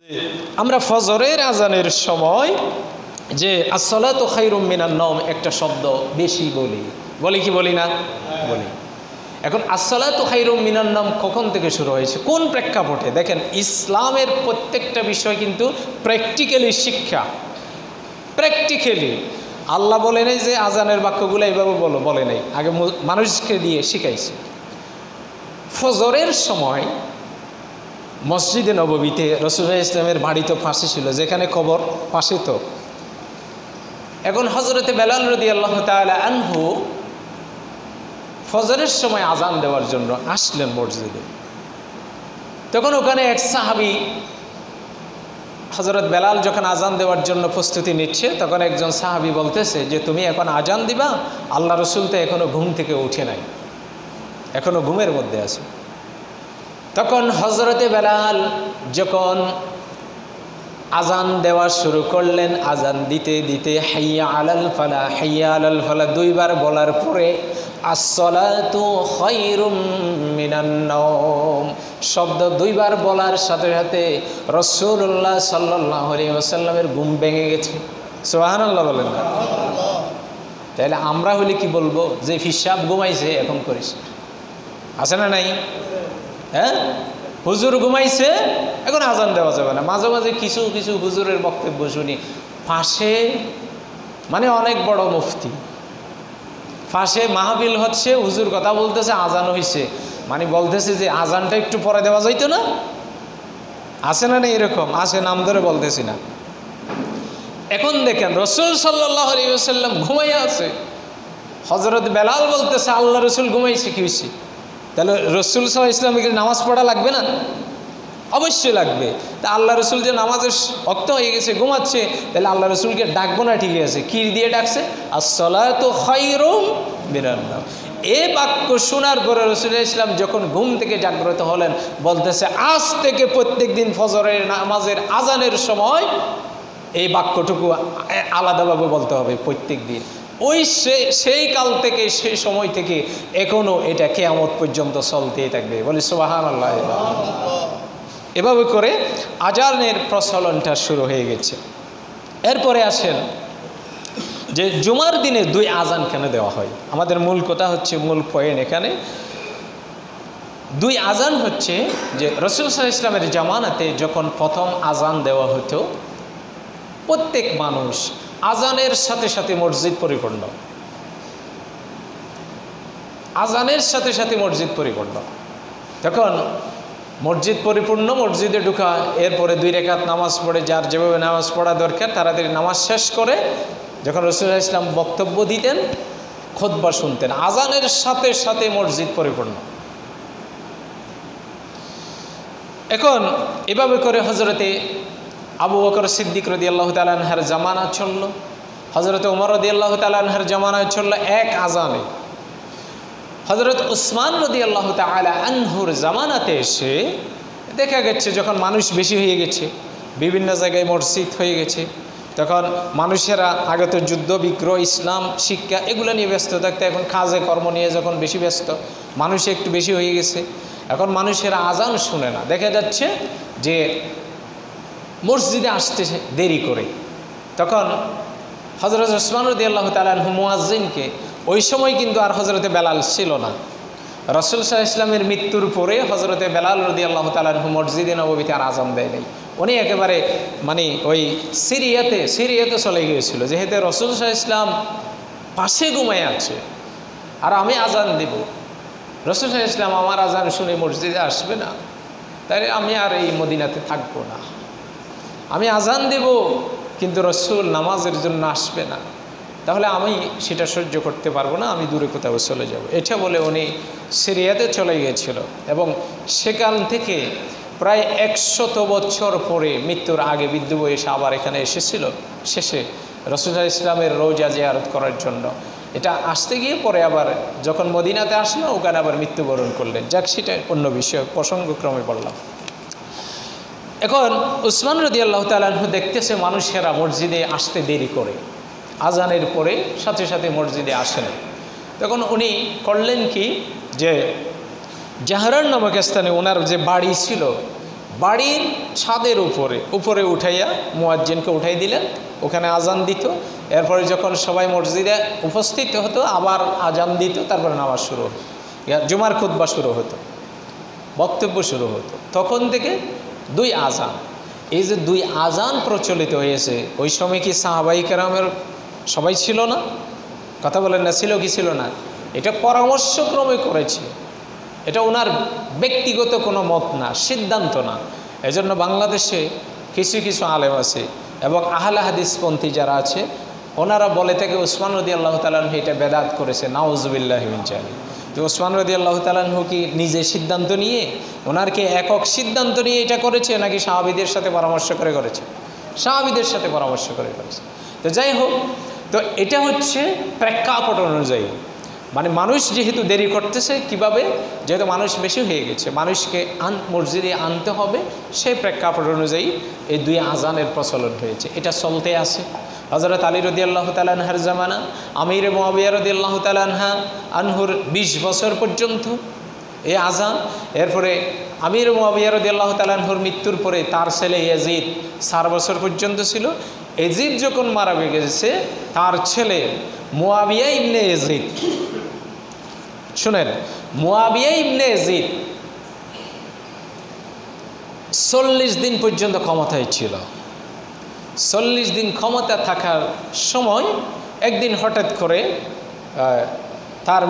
আমরা ফজরের আজানের সময় যে আসসালাতু খায়রুম মিনান নওম একটা শব্দ বেশি বলি কি বলি না বলি। এখন আসসালাতু খায়রুম মিনান নওম কখন থেকে শুরু হয়েছে, কোন প্রেক্ষাপটে? দেখেন, ইসলামের প্রত্যেকটা বিষয় কিন্তু প্র্যাকটিক্যালি শিক্ষা। প্র্যাকটিক্যালি আল্লাহ বলে নেই যে আজানের বাক্যগুলো এইভাবে বলে নেই, আগে মানুষকে দিয়ে শিখাইছে। ফজরের সময় মসজিদে নববীতে রাসূলুল্লাহ ইসলামের বাড়ি তো পাশে ছিল, যেখানে কবর পাশে তো। এখন হযরতে বেলাল রাদিয়াল্লাহু তাআলা আনহু ফজরের সময় আজান দেওয়ার জন্য আসলেন মসজিদে। তখন ওখানে এক সাহাবী, হযরত বেলাল যখন আজান দেওয়ার জন্য প্রস্তুতি নিচ্ছে, তখন একজন সাহাবী বলতেছে যে তুমি এখন আজান দিবা, আল্লাহ রসুল তো এখনো ঘুম থেকে উঠে নাই, এখনো ঘুমের মধ্যে আছে। তখন হযরতে বেলাল যখন আজান দেওয়া শুরু করলেন, আজান দিতে দিতে হাইয়া আলাল ফালাহ হাইয়া আলাল ফালাহ দুইবার বলার পরে আসসালাতু খায়রুম মিনান নওম শব্দ দুইবার বলার সাথে সাথে রাসূলুল্লাহ সাল্লাল্লাহু আলাইহি ওয়াসাল্লামের ঘুম ভেঙে গেছে। সুবহানাল্লাহ বলেন না? তাহলে আমরা হলে কি বলবো? যে ফিসাব ঘুমাইছে এখন করিস, আছে না নাই? হ্যাঁ, হুজুর ঘুমাইছে এখন আজান দেওয়া যাবে না। মাঝে মাঝে কিছু কিছু হুজুরের বক্তব্য শুনি, পাশে মানে অনেক বড় মুফতি, পাশে মাহফিল হচ্ছে, হুজুর কথা বলতেছে, আজান হইছে, মানে বলতেছে যে আজানটা একটু পরে দেওয়া যাইতো না। আছে না না এরকম? আছে, নাম ধরে বলতেছি না। এখন দেখেন রাসূল সাল্লাল্লাহু আলাইহি ওয়াসাল্লাম ঘুমাইয়া আছে, হযরত বেলাল বলতেছে আল্লাহ রসুল ঘুমাইছে, কি হয়েছে? তাহলে রসুল সাল্লাল্লাহু আলাইহি ওয়াসাল্লামকে নামাজ পড়া লাগবে না? অবশ্যই লাগবে। তা আল্লাহ রসুল যে নামাজের ওয়াক্ত হয়ে গেছে, ঘুমাচ্ছে, তাহলে আল্লাহ রসুলকে ডাকবো না? ঠিক আছে, কি দিয়ে ডাকছে? আসসালাতু খায়রুম মিনান নওম। এই বাক্য শোনার পরে রাসূলুল্লাহ ইসলাম যখন ঘুম থেকে জাগ্রত হলেন, বলতেছে আজ থেকে প্রত্যেক দিন ফজরের নামাজের আজানের সময় এই বাক্যটুকু আলাদাভাবে বলতে হবে প্রত্যেক দিন। ওই সেই কাল থেকে, সেই সময় থেকে এখনো এটা কিয়ামত পর্যন্ত চলতেই থাকবে। বলি সুবহানাল্লাহ। এভাবে করে আজানের প্রচলনটা শুরু হয়ে গেছে। এরপরে আসেন যে জুমার দিনে দুই আজান কেন দেওয়া হয়? আমাদের মূল কথা হচ্ছে, মূল পয়েন্ট এখানে দুই আজান হচ্ছে যে রাসূল সাল্লাল্লাহু আলাইহি ওয়াসাল্লামের জামানাতে যখন প্রথম আজান দেওয়া হতো, প্রত্যেক মানুষ আজানের সাথে সাথে মসজিদ পরিপূর্ণ, আজানের সাথে সাথে মসজিদ পরিপূর্ণ। তখন মসজিদ পরিপূর্ণ, মসজিদে ঢুকা, এরপরে 2 রাকাত নামাজ পড়ে, যার যেভাবে নামাজ পড়া দরকার তাড়াতাড়ি নামাজ শেষ করে যখন রাসূলুল্লাহ ইসলাম বক্তব্য দিতেন, খুতবা শুনতেন, আজানের সাথে সাথে মসজিদ পরিপূর্ণ। এখন এভাবে করে হযরতে আবু বকর সিদ্দিক রাদিয়াল্লাহু তাআলা আনহুর জামানা চলল, হযরত ওমর রাদিয়াল্লাহু তাআলা আনহুর জামানায় চলল এক আজানে। হযরত উসমান রাদিয়াল্লাহু তাআলা আনহুর জামানাতে এসে দেখা গেছে যখন মানুষ বেশি হয়ে গেছে, বিভিন্ন জায়গায় মসজিদ হয়ে গেছে, তখন মানুষেরা আগে তো যুদ্ধ বিগ্রহ, ইসলাম শিক্ষা এগুলো নিয়ে ব্যস্ত থাকতে, এখন কাজে কর্ম নিয়ে যখন বেশি ব্যস্ত, মানুষ একটু বেশি হয়ে গেছে, এখন মানুষেরা আজান শুনে না। দেখা যাচ্ছে যে মসজিদে আসতে দেরি করে। তখন হযরত উসমান রাদিয়াল্লাহু তাআলা আনহু মুয়াজ্জিনকে, ওই সময় কিন্তু আর হযরতে বেলাল ছিল না, রাসূল সাল্লাল্লাহু আলাইহি ওয়াসাল্লামের মৃত্যুর পরে হযরতে বেলাল রাদিয়াল্লাহু তাআলা আনহু মসজিদে নববীতে আর আজান দেয় নাই। উনি একেবারে মানে ওই সিরিয়াতে চলে গিয়েছিল, যেহেতু রাসূল সাল্লাল্লাহু আলাইহি ওয়াসাল্লাম পাশে ঘুমায় আছে আর আমি আজান দেব, রাসূল সাল্লাল্লাহু আলাইহি ওয়াসাল্লাম আমার আজান শুনে মসজিদে আসবে না, তাই আমি আর এই মদিনাতে থাকবো না, আমি আজান দেব কিন্তু রাসূল নামাজের জন্য আসবে না, তাহলে আমি সেটা সহ্য করতে পারবো না, আমি দূরে কোথাও চলে যাব। এটা বলে উনি সিরিয়াতে চলে গিয়েছিল এবং সেখান থেকে প্রায় 100 বছর পরে মৃত্যুর আগে বৃদ্ধ বয়সে আবার এখানে এসেছিল, শেষে রাসূলুল্লাহ ইসলামের রওজা জিয়ারত করার জন্য। এটা আসতে গিয়ে পরে আবার যখন মদিনাতে আসলো, ওখানে আবার মৃত্যুবরণ করলেন। যাক, সেটা অন্য বিষয়, প্রসঙ্গক্রমে বললাম। এখন উসমান রাদিয়াল্লাহু তাআলা আনহু দেখতেছে মানুষেরা মসজিদে আসতে দেরি করে, আজানের পরে সাথে সাথে মসজিদে আসেন। তখন উনি করলেন কি, যে জাহরান নামক স্থানে ওনার যে বাড়ি ছিল, বাড়ির ছাদের উপরে উঠাইয়া মুয়াজ্জিনকে উঠাই দিলেন, ওখানে আজান দিত। এরপরে যখন সবাই মসজিদে উপস্থিত হতো আবার আজান দিত, তারপরে নামাজ শুরু হতো, জুমার খুতবা শুরু হতো, বক্তব্য শুরু হতো। তখন থেকে 2 আজান, এই যে 2 আজান প্রচলিত হয়েছে, ওই সময় কি সাহাবাই কেরামের সবাই ছিল না? কথা বলেন না, ছিল কি ছিল না? এটা পরামর্শক্রমে করেছে, এটা ওনার ব্যক্তিগত কোনো মত না, সিদ্ধান্ত না। এজন্য বাংলাদেশে কিছু কিছু আলেম আছে এবং আহলে হাদিসপন্থী যারা আছে, ওনারা বলে থাকে ওসমান রাদিয়াল্লাহু তাআলা আনহু এটা বেদাত করেছে, নাউজুবিল্লাহি মিন যালিক। যে ওসমান রাদিয়াল্লাহু তাআলা আনহু কি নিজে সিদ্ধান্ত নিয়ে, ওনার কি একক সিদ্ধান্ত নিয়ে এটা করেছে, নাকি সাহাবীদের সাথে পরামর্শ করে করেছে? সাহাবীদের সাথে পরামর্শ করে করেছে। তো যাই হোক, তো এটা হচ্ছে প্রেক্ষাপট অনুযায়ী, মানে মানুষ যেহেতু দেরি করতেছে, কিভাবে, যেহেতু মানুষ বেশি হয়ে গেছে, মানুষকে মসজিদে আনতে হবে, সেই প্রেক্ষাপট অনুযায়ী এই 2 আজানের প্রচলন হয়েছে। এটা চলতে আছে। হযরত আলী রাদিয়াল্লাহু তাআলা আনহুর জামানা, আমির মুআবিয়া রাদিয়াল্লাহু তাআলা আনহুর 20 বছর পর্যন্ত এই আজান। এরপরে আমির মুআবিয়া রাদিয়াল্লাহু তাআলা আনহুর মৃত্যুর পরে তার ছেলে ইয়াজিদ 4 বছর পর্যন্ত ছিল। ইয়াজিদ যখন মারা গেছে, তার ছেলে মুআবিয়া ইবনে ইয়াজিদ, শুনেন, মুআবিয়া ইবনে ইয়াজিদ 40 দিন পর্যন্ত ক্ষমতায় ছিল। 40 দিন ক্ষমতা থাকার সময় একদিন হঠাৎ করে তার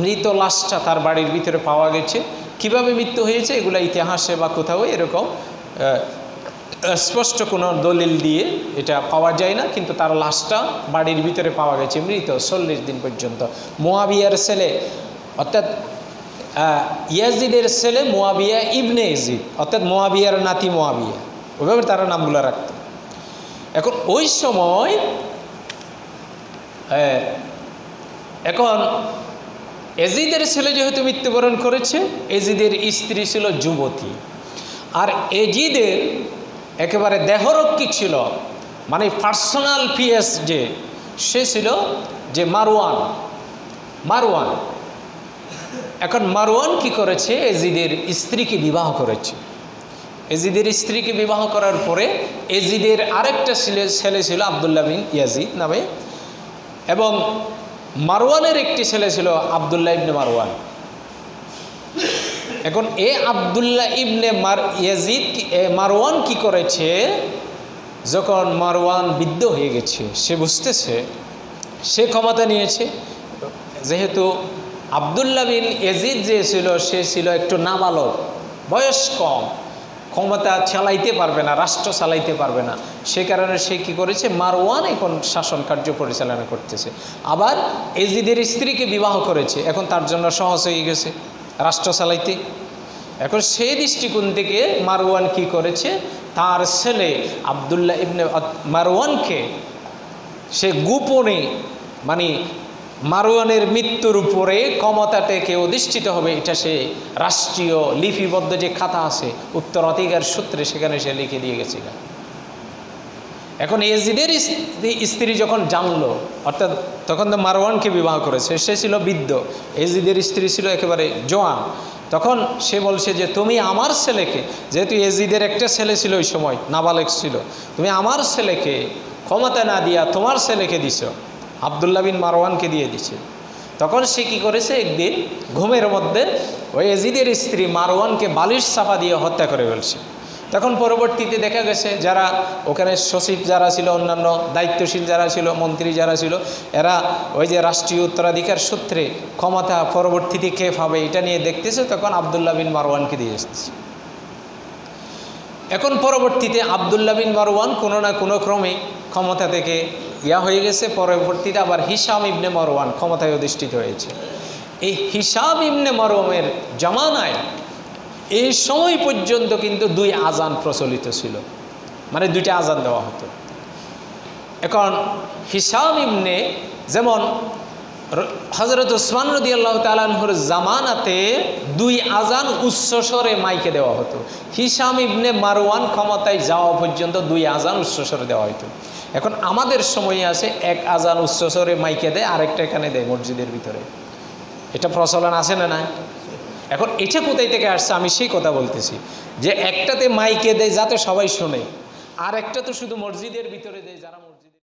মৃত লাশটা তার বাড়ির ভিতরে পাওয়া গেছে। কিভাবে মৃত্যু হয়েছে এগুলো ইতিহাসে বা কোথাও এরকম স্পষ্ট কোনো দলিল দিয়ে এটা পাওয়া যায় না, কিন্তু তার লাশটা বাড়ির ভিতরে পাওয়া গেছে মৃত 40 দিন পর্যন্ত। মুআবিয়ার ছেলে অর্থাৎ ইয়াজিদের ছেলে মুআবিয়া ইবনে ইয়াজিদ, অর্থাৎ মুআবিয়ার নাতি মুআবিয়া, ওইভাবে তারা নামগুলো রাখত। এখন ওই সময় এখন ইয়াজিদের ছেলে যেহেতু মৃত্যুবরণ করেছে, ইয়াজিদের স্ত্রী ছিল যুবতী, আর ইয়াজিদের একেবারে দেহরক্ষী ছিল, মানে পার্সোনাল পিএস যে সে ছিল যে মারওয়ান। এখন মারওয়ান কি করেছে, ইয়াজিদের স্ত্রীকে বিবাহ করেছে। ইয়াজিদের স্ত্রীকে বিবাহ করার পরে ইয়াজিদের আরেকটা ছেলে ছিল আব্দুল্লাহ বিন ইয়াজিদ নামে, এবং মারওয়ানের একটি ছেলে ছিল আব্দুল্লাহ ইবনে মারওয়ান। এখন আব্দুল্লাহ ইবনে ইয়াজিদ মারওয়ান কি করেছে, যখন মারওয়ান বৃদ্ধ হয়ে গেছে, সে বুঝতেছে সে ক্ষমতা নিয়েছে, যেহেতু আব্দুল্লাহ বিন ইয়াজিদ যে ছিল সে ছিল একটু নাবালক, বয়স কম, ক্ষমতা চালাইতে পারবে না, রাষ্ট্র চালাইতে পারবে না, সে কারণে সে কী করেছে, মারওয়ান এখন শাসন কার্য পরিচালনা করতেছে। আবার ইয়াজিদের স্ত্রীকে বিবাহ করেছে, এখন তার জন্য সহজ হয়ে গেছে রাষ্ট্র চালাইতে। এখন সেই দৃষ্টিকোণ থেকে মারওয়ান কি করেছে, তার ছেলে আব্দুল্লাহ ইবনে মারওয়ানকে সে গোপনে, মানে মারওয়ানের মৃত্যুর উপরে ক্ষমতাটাকে অধিষ্ঠিত হবে, এটা সে রাষ্ট্রীয় লিপিবদ্ধ যে খাতা আছে উত্তরাধিকার সূত্রে সেখানে সে লিখে দিয়ে গেছিল। এখন ইয়াজিদের স্ত্রী যখন জানলো, অর্থাৎ তখন তো মারওয়ানকে বিবাহ করেছে, সে ছিল বৃদ্ধ, ইয়াজিদের স্ত্রী ছিল একেবারে জোয়ান, তখন সে বলছে যে তুমি আমার ছেলেকে, যেহেতু ইয়াজিদের একটা ছেলে ছিল ওই সময় নাবালেক ছিল, তুমি আমার ছেলেকে ক্ষমতা না দিয়া তোমার ছেলেকে দিছ, আব্দুল্লাহ বিন মারওয়ানকে দিয়ে দিছে। তখন সে কী করেছে, একদিন ঘুমের মধ্যে ওই ইয়াজিদের স্ত্রী মারওয়ানকে বালিশ চাপা দিয়ে হত্যা করে ফেলছে। তখন পরবর্তীতে দেখা গেছে যারা ওখানে সচিব যারা ছিল, অন্যান্য দায়িত্বশীল যারা ছিল, মন্ত্রী যারা ছিল, এরা ওই যে রাষ্ট্রীয় উত্তরাধিকার সূত্রে ক্ষমতা পরবর্তীতে কে পাবে এটা নিয়ে দেখতেছে, তখন আব্দুল্লাহ বিন মারওয়ানকে দিয়ে এসেছে। এখন পরবর্তীতে আব্দুল্লাহ বিন মারওয়ান কোনো না কোনো ক্রমে ক্ষমতা থেকে হয়ে গেছে, পরবর্তীতে আবার হিশাম ইবনে মারওয়ান ক্ষমতায় অধিষ্ঠিত হয়েছে। এই হিশাম ইবনে মারওয়ানের জামানায় এই সময় পর্যন্ত কিন্তু 2 আজান প্রচলিত ছিল, মানে 2টা আজান দেওয়া হতো। এখন হিশাম ইবনে, যেমন হযরত ওসমান রাদিয়াল্লাহু তাআলা আনহুর জামানাতে 2 আজান উচ্চস্বরে মাইকে দেওয়া হতো। হিশাম ইবনে মারওয়ান ক্ষমতায় যাওয়া পর্যন্ত 2 আজান উচ্চস্বরে দেওয়া হতো। এখন আমাদের সময়ে আছে 1 আজান উচ্চস্বরে মাইকে দেয়, আরেকটা এখানে দেয় মসজিদের ভিতরে, এটা প্রচলন আছে না না? এখন এটা কোথায় থেকে আসছে আমি সেই কথা বলতেছি, যে একটাতে মাইকে দেয় যাতে সবাই শোনে, আর একটা তো শুধু মসজিদের ভিতরে দেয়, যারা মসজিদে